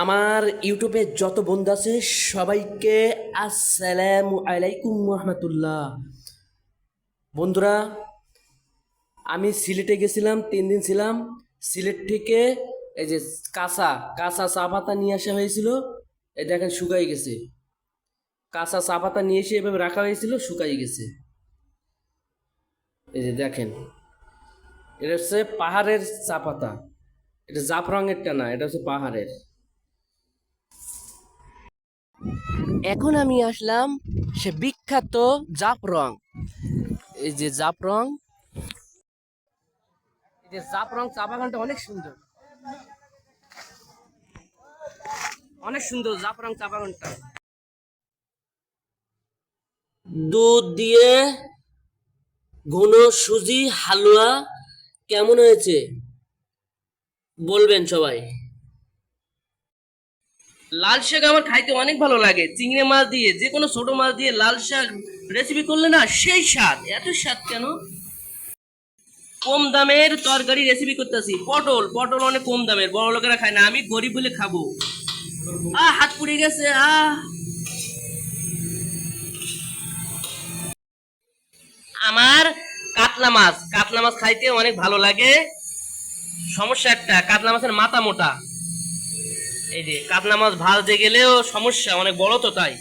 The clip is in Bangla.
আমার ইউটিউবে যত বন্ধু আছে সবাইকে আসসালামু আলাইকুম রহমতুল্লাহ। বন্ধুরা, আমি সিলেটে গেছিলাম, 3 দিন ছিলাম। সিলেট থেকে এই যে কাঁচা কাঁচা চা পাতা নিয়ে আসা হয়েছিল। এই দেখেন শুকাই গেছে। কাঁচা চা পাতা নিয়ে এসে এভাবে রাখা হয়েছিল, শুকাই গেছে। এই যে দেখেন, এটা হচ্ছে পাহাড়ের চা পাতা। এটা জাফরঙেরটা না, এটা হচ্ছে পাহাড়ের। এখন আমি আসলাম সে বিখ্যাত জাফরং। এই যে জাফরং, এই যে জাফরং চা বাগানটা অনেক সুন্দর, অনেক সুন্দর জাফরং চা বাগানটা। দুধ দিয়ে ঘন সুজি হালুয়া কেমন হয়েছে বলবেন সবাই। লাল শাক আমার খাইতে অনেক ভালো লাগে। চিংড়ি মাছ দিয়ে, যে কোনো ছোট মাছ দিয়ে লাল শাক রেসিপি করলে না সেই স্বাদ। এত স্বাদ কেন? কম দামের তরকারি রেসিপি করতেছি। পটল পটল অনেক কম দামের, বড় লোকেরা খায় না, আমি গরিব বলে খাবো। হাত পুড়ে গেছে। আমার কাতলা মাছ খাইতে অনেক ভালো লাগে। সমস্যা একটা, কাতলা মাছের মাথা মোটা। এই যে কাতলা মাছ ভাজতে গেলেও সমস্যা, অনেক বড় তো তাই।